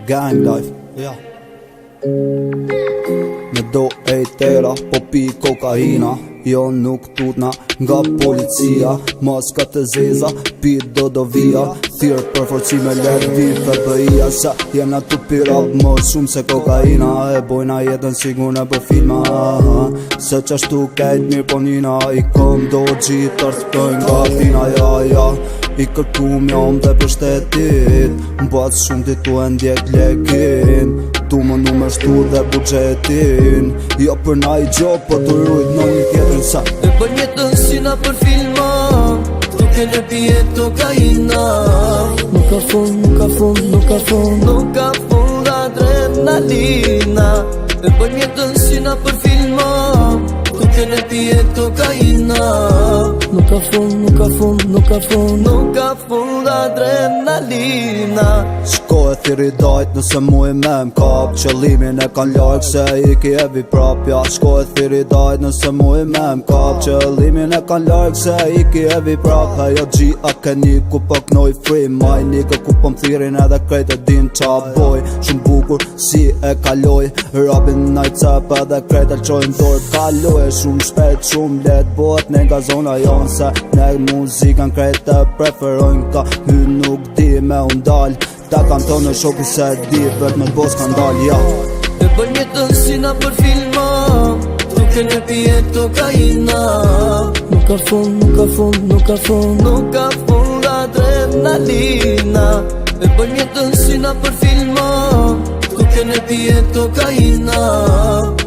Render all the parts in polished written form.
Gang life, ja. Me do e tera, po pi kokaina. Jo nuk tutna nga policia. Maska të zeza, pi do via. Thirë për forcime lervi FBI-a. Se jena tu pirap më shumë se kokaina. E bojna jetën sigurne për filma. Se qashtu kejt mirë po njina. I kom do gjitër të pëjnë nga tina, ja. I kërkum jam dhe për shtetit. M'bat shumë ti tu e ndjek lekin. Tu më numer shtu dhe bugjetin. Jo për na i gjo, po të rrujt në një tjetrin sa. E bën jetën si na për filma. Duke në pijet kokaina. Nuk ka fund, nuk ka fund, nuk ka fund. Nuk ka fund adrenalina. E bën jetën si na për filma. Duke në pijet kokaina. Nuk ka fund, nuk ka fund, nuk ka fund. Nuk ka fund adrenalina. Shko e thiri dajt nëse mu i me m'kap. Qëllimin e kan lark se i ki evi prapja. Shko e thiri dajt nëse mu i me m'kap. Qëllimin e kan lark se i ki evi prap. Hejo gji a ke një ku po knoj free maj. Nike ku po m'thirin edhe krejt e din qa boj. Shumë bukur si e kaloj. Rabin najt cep edhe krejt e qojnë dorë kaloj. Shumë shpet, shumë let bot ne nga zona jonë. Se ne muzikën krejt e preferojnë. Ka hy nuk di me undal. Ta kanë tonë shoku se di vet me bos kanë dal, ja. E bën jetën si na për filma. Duke në pijet kokaina. Nuk ka fund, nuk ka fund, nuk ka fund. Nuk ka fund adrenalina. E bën jetën si na për filma. Duke në pijet kokaina.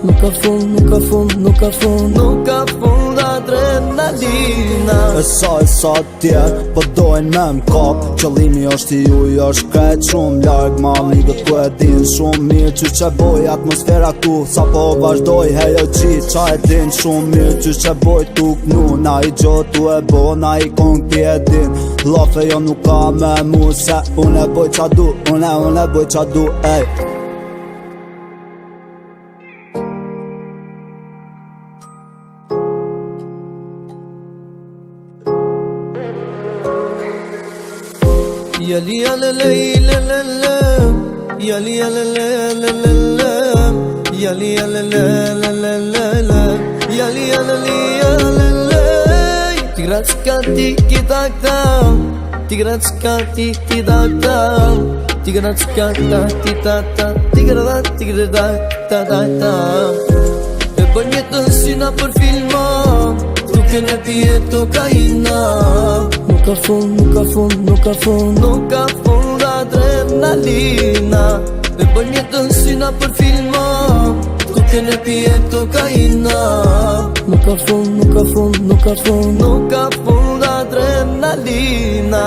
Nuk ka fund, nuk ka fund, nuk ka fund. Nuk ka fund adrenalina. E sa tjerë, po dojnë me m'kap. Qëllimi është i uj, është krejt shumë larg. Ma amigët ku e din shumë mirë që që boj atmosfera tu. Sa po vazhdoj, hejo qi, qa e din shumë mirë që që boj tu knu. Na i gjo tu e bo, na i kong ti e din. Lafe jo nuk ka me mu, se unë e boj qa du. Unë e boj qa du, ej. Yali yalalay lalala. Yali yalalay lalala. Yali yalalay lalala. Yali yalalay lalala. Tigratska tiki takta. Tigratska tiki takta. Tigratska tati tata. Tigrada ta. E bën jetën si na për filma. Duke në pijet kokaina. Nuk ka fund, nuk ka fund, nuk ka fund. Nuk ka fund adrenalina. E bën jetën si na për filma. Duke në pijet kokaina. Nuk ka fund, nuk ka fund, nuk ka fund. Nuk ka fund adrenalina.